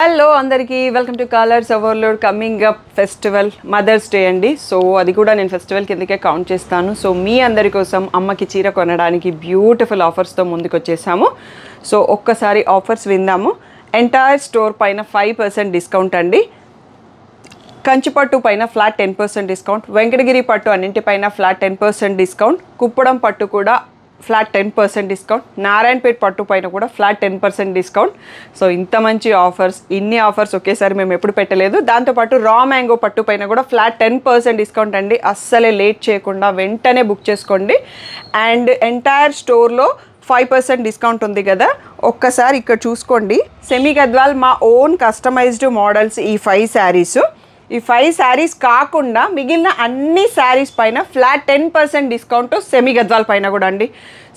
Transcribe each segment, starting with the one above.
Hello అందరికీ welcome to colours overload coming up festival Mother's Day అండి. So అది కూడా నేను ఫెస్టివల్ కిందకే కౌంట్ చేస్తాను. సో మీ అందరి కోసం అమ్మకి చీర కొనడానికి బ్యూటిఫుల్ ఆఫర్స్తో ముందుకు వచ్చేసాము. సో ఒక్కసారి ఆఫర్స్ విందాము. ఎంటైర్ స్టోర్ పైన 5% డిస్కౌంట్ అండి. కంచిపట్టు పైన ఫ్లాట్ 10% డిస్కౌంట్, వెంకటగిరి పట్టు అన్నింటిపైన ఫ్లాట్ 10% డిస్కౌంట్, కుప్పడం పట్టు కూడా ఫ్లాట్ 10% డిస్కౌంట్, నారాయణపేట్ పట్టు పైన కూడా ఫ్లాట్ 10% డిస్కౌంట్. సో ఇంత మంచి ఆఫర్స్, ఇన్ని ఆఫర్స్ ఒకేసారి మేము ఎప్పుడు పెట్టలేదు. దాంతోపాటు రా మ్యాంగో పట్టు పైన కూడా ఫ్లాట్ 10% డిస్కౌంట్ అండి. అస్సలే లేట్ చేయకుండా వెంటనే బుక్ చేసుకోండి. అండ్ ఎంటైర్ స్టోర్లో 5% డిస్కౌంట్ ఉంది కదా, ఒక్కసారి ఇక్కడ చూసుకోండి. సెమీ గద్వాల్ మా ఓన్ కస్టమైజ్డ్ మోడల్స్ ఈ 5 శారీస్. ఈ 5 శారీస్ కాకుండా మిగిలిన అన్ని శారీస్ పైన ఫ్లాట్ 10% డిస్కౌంట్ సెమీ గద్వాల్ పైన కూడా అండి.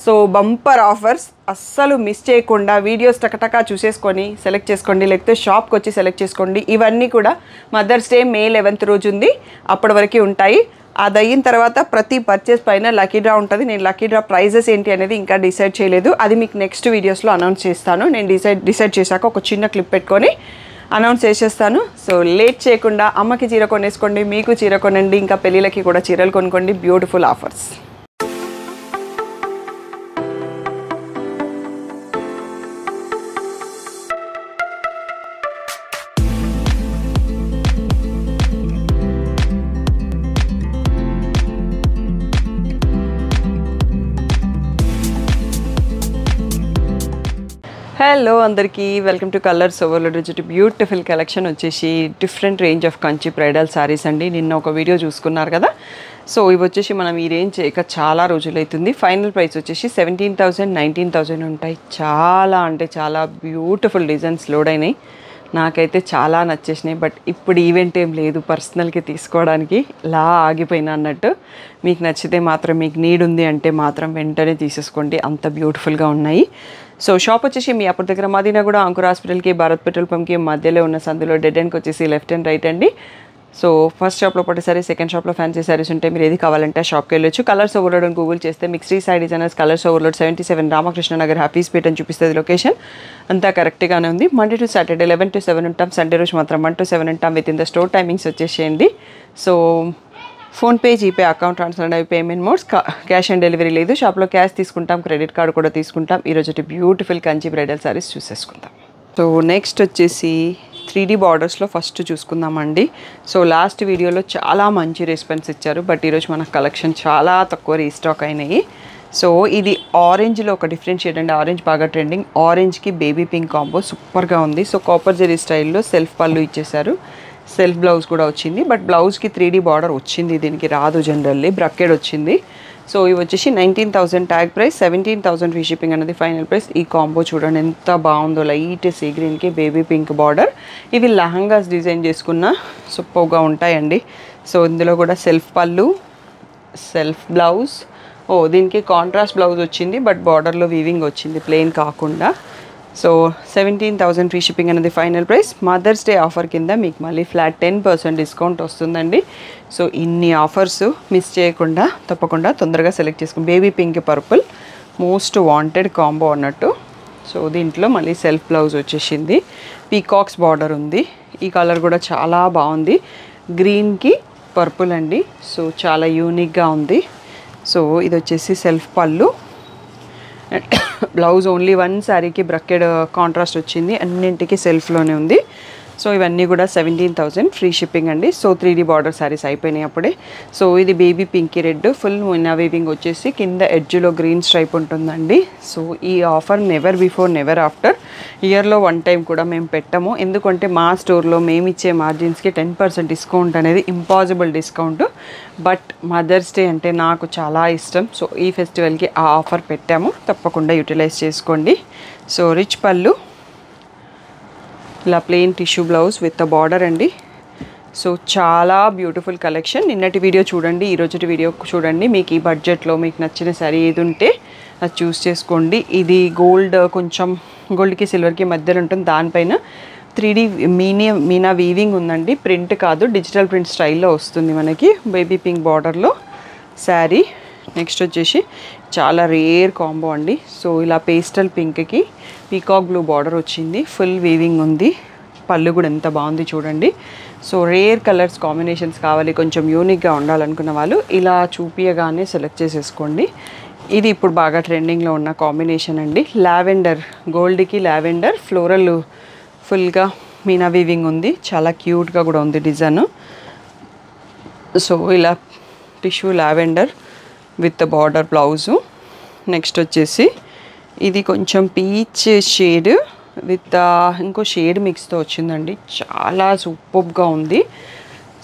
సో బంపర్ ఆఫర్స్, అస్సలు మిస్ చేయకుండా వీడియోస్ టకటకా చూసేసుకొని సెలెక్ట్ చేసుకోండి, లేకపోతే షాప్కి వచ్చి సెలెక్ట్ చేసుకోండి. ఇవన్నీ కూడా మదర్స్ డే May 11th రోజు ఉంది, అప్పటి వరకు ఉంటాయి. అది అయిన తర్వాత ప్రతి పర్చేస్ పైన లక్కీ డ్రా ఉంటుంది. నేను లక్కీ డ్రా ప్రైజెస్ ఏంటి అనేది ఇంకా డిసైడ్ చేయలేదు, అది మీకు నెక్స్ట్ వీడియోస్లో అనౌన్స్ చేస్తాను. నేను డిసైడ్ చేశాక ఒక చిన్న క్లిప్ పెట్టుకొని అనౌన్స్ చేసేస్తాను. సో లేట్ చేయకుండా అమ్మకి చీర కొనేసుకోండి, మీకు చీర కొనండి, ఇంకా పెళ్ళిళ్ళకి కూడా చీరలు కొనుక్కోండి. Beautiful offers. హలో అందరికీ welcome to colours Overload. Beautiful collection వచ్చేసి different range of Kanchi bridal saris అండి. నిన్న ఒక వీడియో చూసుకున్నారు కదా. సో ఇవి వచ్చేసి మనం ఈ రేంజ్ చేయక చాలా రోజులు అవుతుంది. ఫైనల్ ప్రైస్ వచ్చేసి 17,000 19,000 ఉంటాయి. చాలా అంటే చాలా బ్యూటిఫుల్ డిజైన్స్ లోడ్ అయినాయి, నాకైతే చాలా నచ్చేసినాయి. బట్ ఇప్పుడు ఈవెంట్ ఏం లేదు, పర్సనల్కి తీసుకోవడానికి లా ఆగిపోయినా అన్నట్టు. మీకు నచ్చితే మాత్రం, మీకు నీడ్ ఉంది అంటే మాత్రం వెంటనే తీసేసుకోండి, అంత బ్యూటిఫుల్గా ఉన్నాయి. సో షాప్ వచ్చేసి మీ అప్పటి దగ్గర మదీనా కూడా అంకుర్ హాస్పిటల్కి, భారత్ పెట్రోల్ పంప్కి మధ్యలో ఉన్న సందులో డెడ్ ఎండ్కి వచ్చేసి లెఫ్ట్ అండ్ రైట్ అండి. సో ఫస్ట్ షాప్లో పట్టు సారీస్, సెకండ్ షాప్లో ఫ్యాన్సీ సారీస్ ఉంటాయి. మీరు ఏది కావాలంటే ఆ షాప్కి వెళ్ళొచ్చు. కలర్స్ ఓవర్లోడ్ అని గూగుల్ చేస్తే మీకు Shri Sai designers Colours Overload 77 Ramakrishna Nagar Hafeezpet అని చూపిస్తుంది లొకేషన్. అంతా కరెక్ట్గానే ఉంది. మండే టు సాటర్డే 11 to 7 ఉంటాం, సండే రోజు మాత్రం 1 to 7 ఉంటాం. With in the store timings వచ్చేసేయండి. So PhonePe, GPay, account transfer అనేవి payment modes. Cash on delivery లేదు. షాప్లో క్యాష్ తీసుకుంటాం, క్రెడిట్ కార్డు కూడా తీసుకుంటాం. ఈరోజు బ్యూటిఫుల్ కంచి బ్రైడల్ సారీస్ చూసేసుకుందాం. సో నెక్స్ట్ వచ్చేసి 3D బార్డర్స్లో ఫస్ట్ చూసుకుందామండి. సో లాస్ట్ వీడియోలో చాలా మంచి రెస్పాన్స్ ఇచ్చారు, బట్ ఈరోజు మన కలెక్షన్ చాలా తక్కువ రీస్టాక్ అయినాయి. సో ఇది ఆరెంజ్లో ఒక డిఫరెంట్ షేడ్ అండి. ఆరెంజ్ బాగా ట్రెండింగ్. ఆరెంజ్కి బేబీ పింక్ కాంబో సూపర్గా ఉంది. సో కాపర్ జెరీ స్టైల్లో సెల్ఫ్ పళ్ళు ఇచ్చేసారు, సెల్ఫ్ బ్లౌజ్ కూడా వచ్చింది. బట్ బ్లౌజ్కి 3D బార్డర్ వచ్చింది, దీనికి రాదు జనరల్లీ, బ్రకెడ్ వచ్చింది. సో ఇవి వచ్చేసి 19,000 ట్యాగ్ ప్రైస్, 17,000 ఫ్రీ షిప్పింగ్ అనేది ఫైనల్ ప్రైస్. ఈ కాంబో చూడండి ఎంత బాగుందో, లైట్ సీ గ్రీన్కి బేబీ పింక్ బార్డర్. ఇవి లెహంగాస్ డిజైన్ చేసుకున్న సూపర్గా ఉంటాయండి. సో ఇందులో కూడా సెల్ఫ్ పళ్ళు, సెల్ఫ్ బ్లౌజ్. దీనికి కాంట్రాస్ట్ బ్లౌజ్ వచ్చింది, బట్ బార్డర్లో వీవింగ్ వచ్చింది, ప్లెయిన్ కాకుండా. సో 17,000 ఫ్రీ షిప్పింగ్ అనేది final price. Mother's Day offer కింద మీకు మళ్ళీ ఫ్లాట్ 10% డిస్కౌంట్ వస్తుందండి. సో ఇన్ని ఆఫర్స్ మిస్ చేయకుండా తప్పకుండా తొందరగా సెలెక్ట్ చేసుకోండి. Baby pink purple most wanted combo అన్నట్టు. సో దీంట్లో మళ్ళీ సెల్ఫ్ బ్లౌజ్ వచ్చేసింది, పీకాక్స్ బార్డర్ ఉంది. ఈ కలర్ కూడా చాలా బాగుంది, గ్రీన్కి పర్పుల్ అండి. సో చాలా యూనిక్గా ఉంది. సో ఇది వచ్చేసి సెల్ఫ్ పళ్ళు, బ్లౌజ్ ఓన్లీ 1 శారీకి బ్రకెడ్ కాంట్రాస్ట్ వచ్చింది, అన్నింటికి సెల్ఫ్లోనే ఉంది. సో ఇవన్నీ కూడా 17,000 ఫ్రీ షిప్పింగ్ అండి. సో 3D బార్డర్ శారీస్ అయిపోయినాయి అప్పుడే. సో ఇది baby pink red full Mina weaving వచ్చేసి కింద ఎడ్జ్లో గ్రీన్ స్ట్రైప్ ఉంటుందండి. సో ఈ offer never before never after, ఇయర్లో 1 టైం కూడా మేము పెట్టము. ఎందుకంటే మా స్టోర్లో మేము ఇచ్చే మార్జిన్స్కి 10% డిస్కౌంట్ అనేది impossible discount. But Mother's Day అంటే నాకు చాలా ఇష్టం. సో ఈ ఫెస్టివల్కి ఆ ఆఫర్ పెట్టాము, తప్పకుండా యూటిలైజ్ చేసుకోండి. సో రిచ్ పళ్ళు, ఇలా plain tissue blouse with border అండి. సో చాలా బ్యూటిఫుల్ కలెక్షన్. నిన్నటి వీడియో చూడండి, ఈరోజు వీడియో చూడండి. మీకు ఈ బడ్జెట్లో మీకు నచ్చిన శారీ ఏది ఉంటే అది చూస్ చేసుకోండి. ఇది గోల్డ్, కొంచెం గోల్డ్కి సిల్వర్కి మధ్యలో ఉంటుంది. దానిపైన 3D మీనా వీవింగ్ ఉందండి, ప్రింట్ కాదు, డిజిటల్ ప్రింట్ స్టైల్లో వస్తుంది మనకి. బేబీ పింక్ బార్డర్లో శారీ. నెక్స్ట్ వచ్చేసి చాలా రేర్ కాంబో అండి. సో ఇలా పేస్టల్ పింక్కి పీకాక్ బ్లూ బార్డర్ వచ్చింది, ఫుల్ వీవింగ్ ఉంది. పళ్ళు కూడా ఎంత బాగుంది చూడండి. సో రేర్ కలర్స్ కాంబినేషన్స్ కావాలి, కొంచెం యూనిక్గా ఉండాలనుకున్న వాళ్ళు ఇలా చూపియగానే సెలెక్ట్ చేసేసుకోండి. ఇది ఇప్పుడు బాగా ట్రెండింగ్లో ఉన్న కాంబినేషన్ అండి. లావెండర్, గోల్డ్కి లావెండర్ ఫ్లోరల్ ఫుల్గా మీనా వీవింగ్ ఉంది, చాలా క్యూట్గా కూడా ఉంది డిజైన్. సో ఇలా tissue lavender with border blouse. Next వచ్చేసి ఇది కొంచెం పీచ్ షేడ్ విత్ ఇంకో షేడ్ మిక్స్తో వచ్చిందండి, చాలా సూపర్గా ఉంది.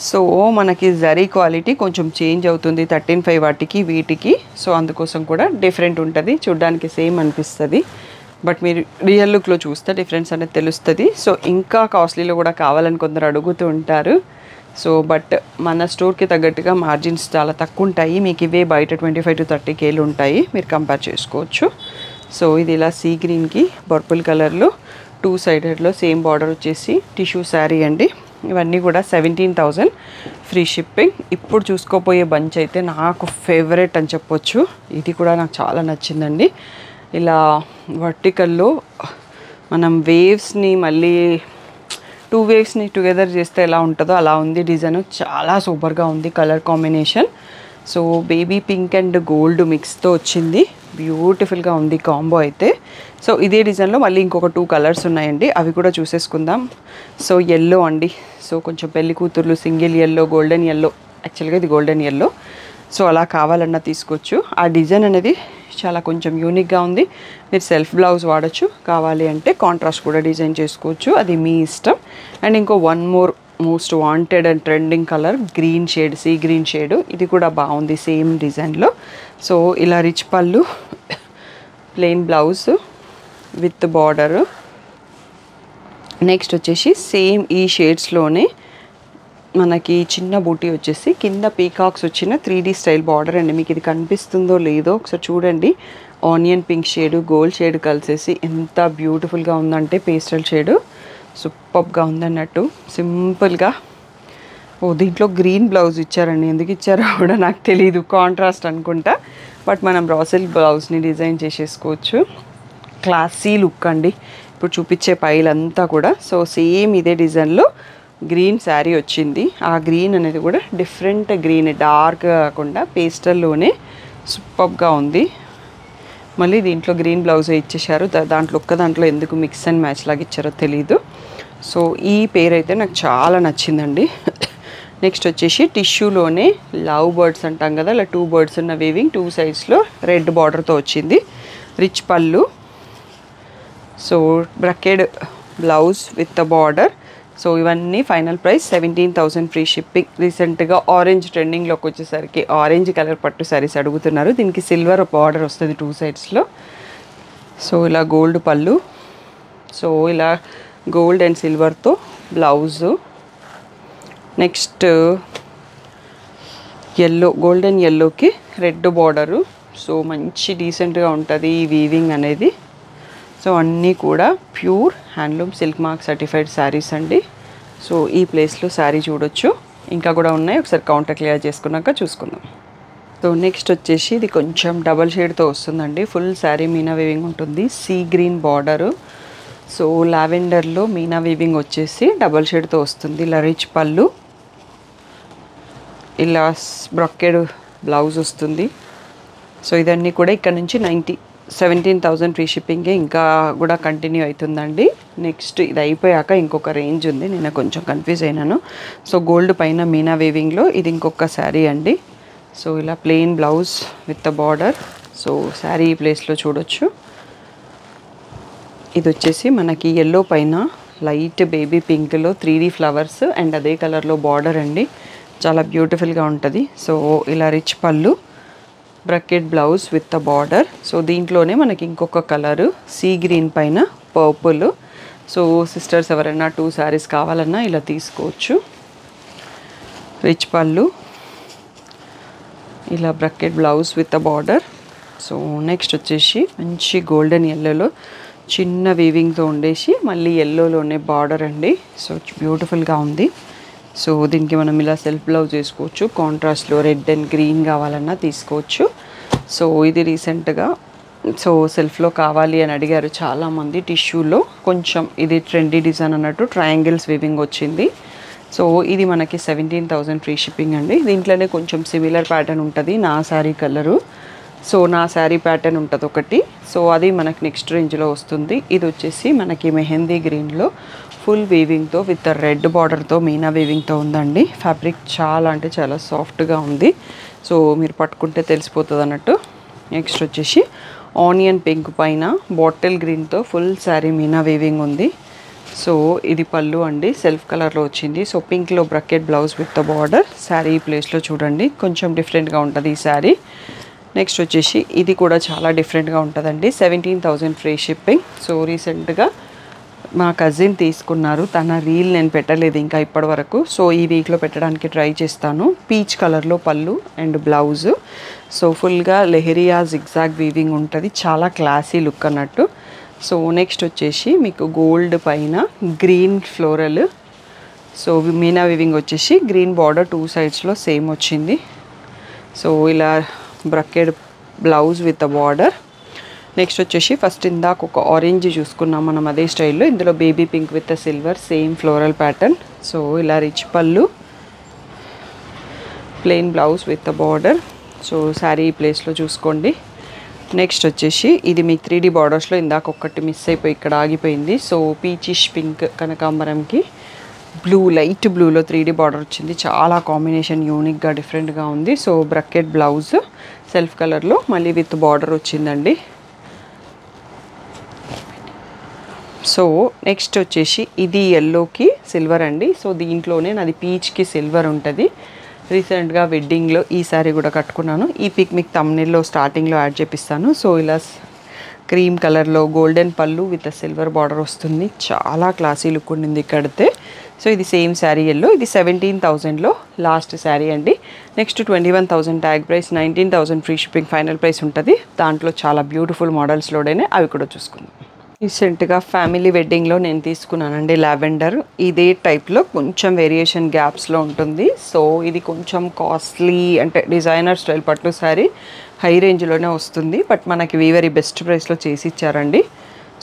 సో మనకి జరీ క్వాలిటీ కొంచెం చేంజ్ అవుతుంది 13.5 వాటికి వీటికి. సో అందుకోసం కూడా డిఫరెంట్ ఉంటుంది, చూడ్డానికి సేమ్ అనిపిస్తుంది, బట్ మీరు రియల్ లుక్లో చూస్తే డిఫరెన్స్ అనేది తెలుస్తుంది. సో ఇంకా కాస్ట్లీలో కూడా కావాలని కొందరు అడుగుతూ ఉంటారు. సో బట్ మన స్టోర్కి తగ్గట్టుగా మార్జిన్స్ చాలా తక్కువ ఉంటాయి, మీకు ఇవే బయట 25 to 30K ఉంటాయి, మీరు కంపేర్ చేసుకోవచ్చు. సో ఇది ఇలా సీ గ్రీన్కి పర్పుల్ కలర్లో 2 సైడెడ్లో సేమ్ బార్డర్ వచ్చేసి టిష్యూ శారీ అండి. ఇవన్నీ కూడా 17,000 ఫ్రీ షిప్పింగ్. ఇప్పుడు చూసుకోపోయే బంచ్ అయితే నాకు ఫేవరెట్ అని చెప్పొచ్చు, ఇది కూడా నాకు చాలా నచ్చిందండి. ఇలా వర్టికల్లో మనం వేవ్స్ని మళ్ళీ 2 వేవ్స్ని టుగెదర్ చేస్తే ఎలా ఉంటుందో అలా ఉంది డిజైన్, చాలా సూపర్గా ఉంది colour combination. So baby pink and gold మిక్స్తో వచ్చింది, బ్యూటిఫుల్గా ఉంది కాంబో అయితే. సో ఇదే డిజైన్లో మళ్ళీ ఇంకొక 2 కలర్స్ ఉన్నాయండి, అవి కూడా చూసేసుకుందాం. సో ఎల్లో అండి, సో కొంచెం పెళ్లి కూతుర్లు సింగిల్ ఎల్లో, గోల్డెన్ ఎల్లో, యాక్చువల్గా ఇది గోల్డెన్ ఎల్లో. సో అలా కావాలన్నా తీసుకోవచ్చు. ఆ డిజైన్ అనేది చాలా కొంచెం యూనిక్గా ఉంది, మీరు సెల్ఫ్ బ్లౌజ్ వాడచ్చు, కావాలి అంటే కాంట్రాస్ట్ కూడా డిజైన్ చేసుకోవచ్చు, అది మీ ఇష్టం. అండ్ ఇంకో 1 more most wanted and trending colour green shade, sea green shade, ఇది కూడా బాగుంది సేమ్ డిజైన్లో. సో ఇలా రిచ్ పళ్ళు, plain blouse with border. Next వచ్చేసి సేమ్ ఈ షేడ్స్లోనే మనకి చిన్న బూటీ వచ్చేసి కింద పీకాక్స్ వచ్చిన 3D స్టైల్ బార్డర్ అండి. మీకు ఇది కనిపిస్తుందో లేదో ఒకసారి చూడండి. Onion pink shade, gold shade కలిసేసి ఎంత బ్యూటిఫుల్గా ఉందంటే పేస్టల్ షేడు సూపర్గా ఉందన్నట్టు, సింపుల్గా. దీంట్లో గ్రీన్ బ్లౌజ్ ఇచ్చారండి, ఎందుకు ఇచ్చారో కూడా నాకు తెలీదు, కాంట్రాస్ట్ అనుకుంటా. బట్ మనం బ్రాసిల్ బ్లౌజ్ని డిజైన్ చేసేసుకోవచ్చు, క్లాసీ లుక్ అండి. ఇప్పుడు చూపించే పైలంతా కూడా సో సేమ్ ఇదే డిజైన్లో గ్రీన్ శారీ వచ్చింది. ఆ గ్రీన్ అనేది కూడా డిఫరెంట్ గ్రీన్, డార్క్ కాకుండా పేస్టల్లోనే సూపర్గా ఉంది. మళ్ళీ దీంట్లో గ్రీన్ బ్లౌజ్ ఇచ్చేసారు, దాంట్లో దాంట్లో ఎందుకు మిక్స్ అండ్ మ్యాచ్ లాగా ఇచ్చారో తెలీదు. సో ఈ పేరు అయితే నాకు చాలా నచ్చిందండి. నెక్స్ట్ వచ్చేసి టిష్యూలోనే లవ్ బర్డ్స్ అంటాం కదా, ఇలా 2 బర్డ్స్ ఉన్న వీవింగ్ 2 సైడ్స్లో రెడ్ బార్డర్తో వచ్చింది, రిచ్ పళ్ళు. So brocade blouse with the border. So ఇవన్నీ ఫైనల్ ప్రైస్ 17,000 ఫ్రీ షిప్పింగ్. రీసెంట్గా ఆరెంజ్ ట్రెండింగ్లోకి వచ్చేసరికి ఆరెంజ్ కలర్ పట్టు శారీస్ అడుగుతున్నారు, దీనికి సిల్వర్ బార్డర్ వస్తుంది 2 సైడ్స్లో. సో ఇలా గోల్డ్ పళ్ళు, సో ఇలా గోల్డ్ అండ్ సిల్వర్తో బ్లౌజు. నెక్స్ట్ ఎల్లో, గోల్డెన్ ఎల్లోకి రెడ్ బార్డరు. సో మంచి డీసెంట్గా ఉంటుంది ఈ వీవింగ్ అనేది. సో అన్నీ కూడా pure handloom silk mark certified saris అండి. సో ఈ ప్లేస్లో శారీ చూడొచ్చు, ఇంకా కూడా ఉన్నాయి, ఒకసారి కౌంటర్ క్లియర్ చేసుకున్నాక చూసుకుందాం. సో నెక్స్ట్ వచ్చేసి ఇది కొంచెం డబల్ షేడ్తో వస్తుందండి, ఫుల్ శారీ మీనా వీవింగ్ ఉంటుంది, సీ గ్రీన్ బార్డరు. సో లావెండర్లో మీనా వీవింగ్ వచ్చేసి డబల్ షేడ్తో వస్తుంది, ఇలా రిచ్ పళ్ళు, ఇలా బ్రొకెడ్ బ్లౌజ్ వస్తుంది. సో ఇదన్నీ కూడా ఇక్కడ నుంచి 17,000 ఫ్రీ షిప్పింగే ఇంకా కూడా కంటిన్యూ అవుతుందండి. నెక్స్ట్ ఇది అయిపోయాక ఇంకొక రేంజ్ ఉంది, నేను కొంచెం కన్ఫ్యూజ్ అయినాను. సో గోల్డ్ పైన మీనా వీవింగ్లో ఇది ఇంకొక శారీ అండి. సో ఇలా plain blouse with the border. So sari ఈ ప్లేస్లో చూడొచ్చు. ఇది వచ్చేసి మనకి ఎల్లో పైన లైట్ బేబీ పింక్లో 3D ఫ్లవర్స్ అండ్ అదే కలర్లో బార్డర్ అండి, చాలా బ్యూటిఫుల్గా ఉంటుంది. సో ఇలా రిచ్ పళ్ళు, bracket blouse with the border. So దీంట్లోనే మనకి ఇంకొక కలరు సీ గ్రీన్ పైన పర్పుల్. సో సిస్టర్స్ ఎవరైనా 2 శారీస్ కావాలన్నా ఇలా తీసుకోవచ్చు. రిచ్ పళ్ళు, ఇలా bracket blouse with the border. So next వచ్చేసి మంచి గోల్డెన్ ఎల్లోలో చిన్న వీవింగ్తో ఉండేసి మళ్ళీ ఎల్లోలోనే బార్డర్ అండి. సో బ్యూటిఫుల్గా ఉంది. సో దీనికి మనం ఇలా సెల్ఫ్ బ్లౌజ్ చేసుకోవచ్చు, కాంట్రాస్ట్లో రెడ్ అండ్ గ్రీన్ కావాలన్నా తీసుకోవచ్చు. సో ఇది రీసెంట్గా సో సెల్ఫ్లో కావాలి అని అడిగారు చాలామంది. టిష్యూలో కొంచెం ఇది ట్రెండీ డిజైన్ అన్నట్టు ట్రయాంగిల్స్ వీవింగ్ వచ్చింది. సో ఇది మనకి 17,000 ఫ్రీ షిప్పింగ్ అండి. దీంట్లోనే కొంచెం సిమిలర్ ప్యాటర్న్ ఉంటుంది నా శారీ కలరు. సో నా శారీ ప్యాటర్న్ ఉంటుంది ఒకటి. సో అది మనకి నెక్స్ట్ రేంజ్లో వస్తుంది. ఇది వచ్చేసి మనకి మెహందీ గ్రీన్లో ఫుల్ వీవింగ్తో విత్ రెడ్ బార్డర్తో మీనా వీవింగ్తో ఉందండి. ఫ్యాబ్రిక్ చాలా అంటే చాలా సాఫ్ట్గా ఉంది. సో మీరు పట్టుకుంటే తెలిసిపోతుంది అన్నట్టు. నెక్స్ట్ వచ్చేసి ఆనియన్ పింక్ పైన బాటిల్ గ్రీన్తో ఫుల్ శారీ మీనా వీవింగ్ ఉంది. సో ఇది పళ్ళు అండి, సెల్ఫ్ కలర్లో వచ్చింది. సో పింక్లో brocade blouse with the border. Sari ప్లేస్లో చూడండి కొంచెం డిఫరెంట్గా ఉంటుంది ఈ శారీ. నెక్స్ట్ వచ్చేసి ఇది కూడా చాలా డిఫరెంట్గా ఉంటుందండి. 17,000 ఫ్రీ షిప్పింగ్. సో రీసెంట్గా మా కజిన్ తీసుకున్నారు, తన రీల్ నేను పెట్టలేదు ఇంకా ఇప్పటి వరకు. సో ఈ వీక్లో పెట్టడానికి ట్రై చేస్తాను. పీచ్ కలర్లో పళ్ళు అండ్ బ్లౌజ్. సో ఫుల్గా లెహరియా జిగ్జాగ్ వీవింగ్ ఉంటుంది, చాలా క్లాసీ లుక్ అన్నట్టు. సో నెక్స్ట్ వచ్చేసి మీకు గోల్డ్ పైన green floral. So Meena weaving వచ్చేసి గ్రీన్ బార్డర్ 2 సైడ్స్లో సేమ్ వచ్చింది. సో ఇలా బ్రకెడ్ బ్లౌజ్ విత్ బార్డర్. నెక్స్ట్ వచ్చేసి ఫస్ట్ ఇందాక ఒక ఆరెంజ్ చూసుకున్నాం మనం అదే స్టైల్లో. ఇందులో baby pink with silver same floral pattern. So ఇలా రిచ్ పళ్ళు, plain blouse with border. So sari ప్లేస్లో చూసుకోండి. నెక్స్ట్ వచ్చేసి ఇది మీకు 3D బార్డర్స్లో ఇందాక ఒక్కటి మిస్ అయిపోయి ఇక్కడ ఆగిపోయింది. సో పీచిష్ పింక్ కనకాంబరంకి బ్లూ, లైట్ బ్లూలో 3D బార్డర్ వచ్చింది. చాలా కాంబినేషన్ యూనిక్గా డిఫరెంట్గా ఉంది. సో బ్రకెట్ బ్లౌజ్ సెల్ఫ్ కలర్లో మళ్ళీ విత్ బార్డర్ వచ్చిందండి. సో నెక్స్ట్ వచ్చేసి ఇది ఎల్లోకి సిల్వర్ అండి. సో దీంట్లోనే నాది పీచ్కి సిల్వర్ ఉంటుంది. రీసెంట్గా వెడ్డింగ్లో ఈ శారీ కూడా కట్టుకున్నాను. ఈ పిక్ మీకు థంబ్నెయిల్లో స్టార్టింగ్లో యాడ్ చేపిస్తాను. సో ఇలా క్రీమ్ కలర్లో గోల్డెన్ పళ్ళు విత్ సిల్వర్ బార్డర్ వస్తుంది. చాలా క్లాసీ లుక్ ఉండింది కడితే. సో ఇది సేమ్ శారీ ఎల్లో. ఇది 17,000లో లాస్ట్ శారీ అండి. Next 21,000 tag price, 19,000 free shipping final price ఉంటుంది. దాంట్లో చాలా బ్యూటిఫుల్ మోడల్స్ లోడైనా అవి కూడా చూసుకుందాం. రీసెంట్గా ఫ్యామిలీ వెడ్డింగ్లో నేను తీసుకున్నానండి లావెండర్. ఇదే టైప్లో కొంచెం వేరియేషన్ గ్యాప్స్లో ఉంటుంది. సో ఇది కొంచెం కాస్ట్లీ అంటే డిజైనర్ స్టైల్ పట్టు శారీ, హై రేంజ్లోనే వస్తుంది. బట్ మనకి వీవరీ బెస్ట్ ప్రైస్లో చేసి ఇచ్చారండి.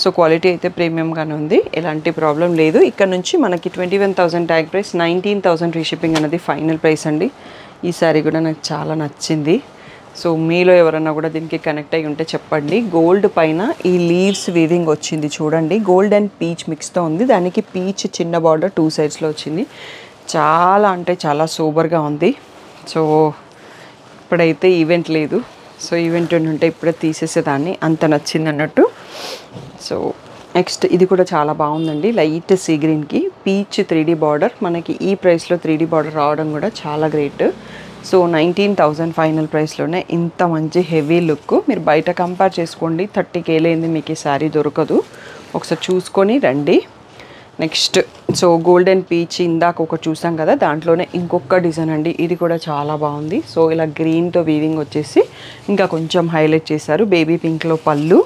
సో క్వాలిటీ అయితే ప్రీమియంగానే ఉంది, ఎలాంటి ప్రాబ్లం లేదు. ఇక్కడ నుంచి మనకి 21,000 ట్యాగ్ ప్రైస్, 19,000 ఫ్రీ షిప్పింగ్ అనేది ఫైనల్ ప్రైస్ అండి. ఈ శారీ కూడా నాకు చాలా నచ్చింది. సో మీలో ఎవరన్నా కూడా దీనికి కనెక్ట్ అయ్యి ఉంటే చెప్పండి. గోల్డ్ పైన ఈ లీవ్స్ వీవింగ్ వచ్చింది చూడండి. గోల్డ్ అండ్ పీచ్ మిక్స్తో ఉంది. దానికి పీచ్ చిన్న బార్డర్ 2 సైడ్స్లో వచ్చింది. చాలా అంటే చాలా సూపర్గా ఉంది. సో ఇప్పుడైతే ఈవెంట్ లేదు. సో ఈవెంట్ ఉంటే ఇప్పుడే తీసేసేదాన్ని, అంత నచ్చింది అన్నట్టు. సో నెక్స్ట్ ఇది కూడా చాలా బాగుందండి. లైట్ సీ గ్రీన్కి పీచ్ 3D బార్డర్. మనకి ఈ ప్రైస్లో 3D బార్డర్ రావడం కూడా చాలా గ్రేట్. సో 19,000 ఫైనల్ ప్రైస్లోనే ఇంత మంచి హెవీ లుక్. మీరు బయట కంపేర్ చేసుకోండి, 30K లేనిది మీకు ఈ శారీ దొరకదు. ఒకసారి చూసుకొని రండి. నెక్స్ట్ సో గోల్డెన్ పీచ్ ఇందాక ఒకటి చూసాం కదా, దాంట్లోనే ఇంకొక డిజైన్ అండి. ఇది కూడా చాలా బాగుంది. సో ఇలా గ్రీన్తో వీవింగ్ వచ్చేసి ఇంకా కొంచెం హైలైట్ చేశారు. బేబీ పింక్లో పళ్ళు,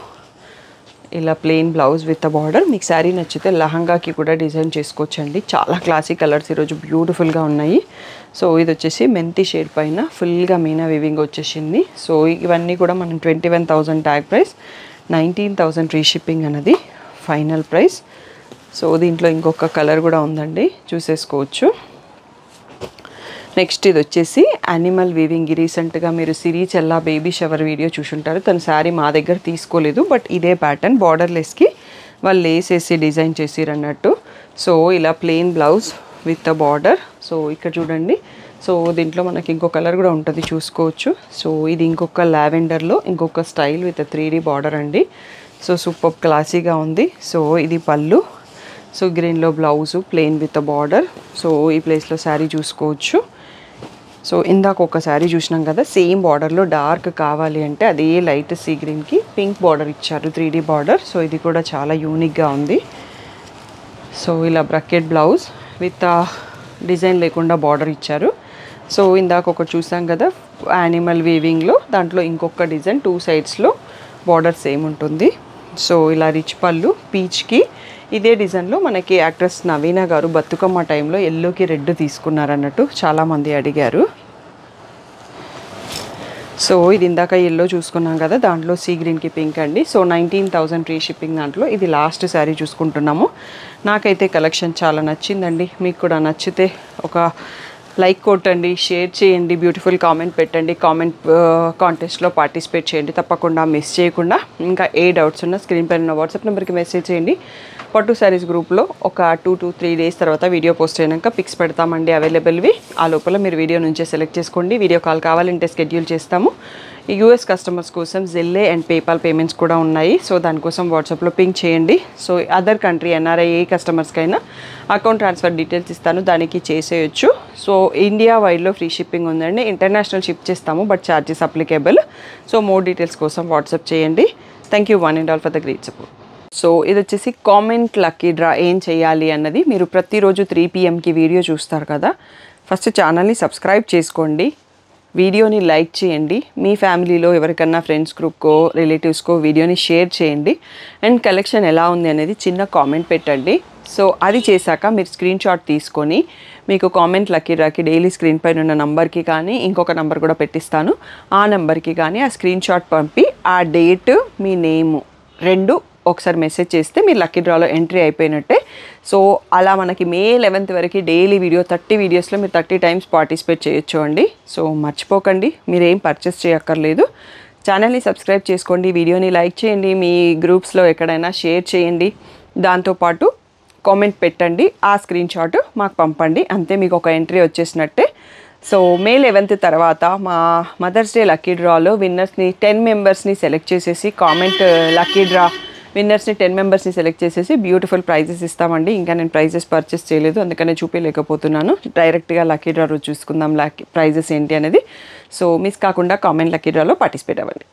ఇలా ప్లెయిన్ బ్లౌజ్ విత్ బార్డర్. మీకు శారీ నచ్చితే లహంగాకి కూడా డిజైన్ చేసుకోవచ్చండి. చాలా క్లాసిక్ కలర్స్ ఈరోజు బ్యూటిఫుల్గా ఉన్నాయి. సో ఇది వచ్చేసి మెంతి షేడ్ పైన ఫుల్గా మీనా వీవింగ్ వచ్చేసింది. సో ఇవన్నీ కూడా మనం 21,000 ట్యాగ్ ప్రైస్, 19,000 ఫ్రీ షిప్పింగ్ అనేది ఫైనల్ ప్రైస్. సో దీంట్లో ఇంకొక కలర్ కూడా ఉందండి, చూసేసుకోవచ్చు. నెక్స్ట్ ఇది వచ్చేసి యానిమల్ వీవింగ్. రీసెంట్గా మీరు సిరి చెల్లా బేబీ షవర్ వీడియో చూసుంటారు. తన శారీ మా దగ్గర తీసుకోలేదు, బట్ ఇదే ప్యాటర్న్ బార్డర్లెస్కి వాళ్ళు లేసేసి డిజైన్ చేసిరు అన్నట్టు. సో ఇలా plain blouse with border. So ఇక్కడ చూడండి. సో దీంట్లో మనకి ఇంకో కలర్ కూడా ఉంటుంది, చూసుకోవచ్చు. సో ఇది ఇంకొక లావెండర్లో ఇంకొక స్టైల్ విత్ 3D బార్డర్ అండి. సో సూపర్ క్లాసీగా ఉంది. సో ఇది పళ్ళు. సో గ్రీన్లో blouse plain with border. So ఈ ప్లేస్లో శారీ చూసుకోవచ్చు. సో ఇందాక ఒక శారీ చూసినాం కదా, సేమ్ బార్డర్లో డార్క్ కావాలి అంటే అదే లైట్ సీ గ్రీన్కి పింక్ బార్డర్ ఇచ్చారు, 3D బార్డర్. సో ఇది కూడా చాలా యూనిక్గా ఉంది. సో ఇలా బ్రకెట్ బ్లౌజ్ విత్ డిజైన్ లేకుండా బార్డర్ ఇచ్చారు. సో ఇందాక ఒకటి చూసాం కదా యానిమల్ వీవింగ్లో, దాంట్లో ఇంకొక డిజైన్ 2 సైడ్స్లో బార్డర్ సేమ్ ఉంటుంది. సో ఇలా రిచ్ పళ్ళు పీచ్కి. ఇదే డిజైన్లో మనకి యాక్ట్రెస్ నవీన గారు బతుకమ్మ టైంలో ఎల్లోకి రెడ్ తీసుకున్నారన్నట్టు చాలామంది అడిగారు. సో ఇది ఇందాక ఎల్లో చూసుకున్నాం కదా, దాంట్లో సీ గ్రీన్కి పింక్ అండి. సో 19,000 ఫ్రీ షిప్పింగ్ దాంట్లో ఇది లాస్ట్ శారీ చూసుకుంటున్నాము. నాకైతే కలెక్షన్ చాలా నచ్చిందండి. మీకు కూడా నచ్చితే ఒక లైక్ కొట్టండి, షేర్ చేయండి, బ్యూటిఫుల్ కామెంట్ పెట్టండి, కామెంట్ కాంటెస్ట్లో పార్టిసిపేట్ చేయండి తప్పకుండా, మిస్ చేయకుండా. ఇంకా ఏ డౌట్స్ ఉన్నా స్క్రీన్ పైన ఉన్న వాట్సాప్ నెంబర్కి మెసేజ్ చేయండి. పట్టు శారీస్ గ్రూప్లో ఒక 2 to 3 డేస్ తర్వాత వీడియో పోస్ట్ అయినాక పిక్స్ పెడతామండి అవైలబుల్వి. ఆ లోపల మీరు వీడియో నుంచే సెలెక్ట్ చేసుకోండి. వీడియో కాల్ కావాలంటే షెడ్యూల్ చేస్తాము. ఈ యూఎస్ కస్టమర్స్ కోసం జిల్లే అండ్ పేపాల్ పేమెంట్స్ కూడా ఉన్నాయి. సో దానికోసం వాట్సాప్లో పింక్ చేయండి. సో అదర్ కంట్రీ ఎన్ఆర్ఐ ఏ కస్టమర్స్కైనా అకౌంట్ ట్రాన్స్ఫర్ డీటెయిల్స్ ఇస్తాను, దానికి చేసేయచ్చు. సో ఇండియా వైడ్లో ఫ్రీ షిప్పింగ్ ఉందండి. ఇంటర్నేషనల్ షిప్ చేస్తాము but charges applicable. So more details కోసం వాట్సాప్ చేయండి. Thank you one and all for the great support. So ఇది వచ్చేసి కామెంట్ లక్కీ డ్రా ఏం చేయాలి అన్నది. మీరు ప్రతిరోజు 3 PMకి వీడియో చూస్తారు కదా, ఫస్ట్ ఛానల్ని సబ్స్క్రైబ్ చేసుకోండి, వీడియోని లైక్ చేయండి, మీ ఫ్యామిలీలో ఎవరికన్నా ఫ్రెండ్స్ గ్రూప్కో రిలేటివ్స్కో వీడియోని షేర్ చేయండి, అండ్ కలెక్షన్ ఎలా ఉంది అనేది చిన్న కామెంట్ పెట్టండి. సో అది చేశాక మీరు స్క్రీన్ షాట్ తీసుకొని మీకు కామెంట్ లక్కీ డ్రాకి డైలీ స్క్రీన్ పైన ఉన్న నంబర్కి కానీ ఇంకొక నెంబర్ కూడా పెట్టిస్తాను, ఆ నెంబర్కి కానీ ఆ స్క్రీన్ షాట్ పంపి ఆ డేట్ మీ నేము 2 ఒకసారి మెసేజ్ చేస్తే మీరు లక్కీ డ్రాలో ఎంట్రీ అయిపోయినట్టే. సో అలా మనకి May 11th వరకు డైలీ వీడియో 30 వీడియోస్లో మీరు 30 టైమ్స్ పార్టిసిపేట్ చేయొచ్చు అండి. సో మర్చిపోకండి, మీరేం పర్చేస్ చేయక్కర్లేదు. ఛానల్ని సబ్స్క్రైబ్ చేసుకోండి, వీడియోని లైక్ చేయండి, మీ గ్రూప్స్లో ఎక్కడైనా షేర్ చేయండి, దాంతోపాటు కామెంట్ పెట్టండి, ఆ స్క్రీన్ షాట్ మాకు పంపండి, అంతే మీకు ఒక ఎంట్రీ వచ్చేసినట్టే. సో May 11th తర్వాత మా మదర్స్ డే లక్కీ డ్రాలో విన్నర్స్ని 10 మెంబర్స్ని సెలెక్ట్ చేసేసి, కామెంట్ లక్కీ డ్రా విన్నర్స్ని 10 మెంబర్స్ని సెలెక్ట్ చేసేసి బ్యూటిఫుల్ ప్రైజెస్ ఇస్తామండి. ఇంకా నేను ప్రైజెస్ పర్చేస్ చేయలేదు, అందుకనే చూపించలేకపోతున్నాను. డైరెక్ట్గా లక్కీ డ్రా రోజు చూసుకుందాం లక్కీ ప్రైజెస్ ఏంటి అనేది. సో మిస్ కాకుండా కామెంట్ లక్కీ డ్రాలో పార్టిసిపేట్ అవ్వండి.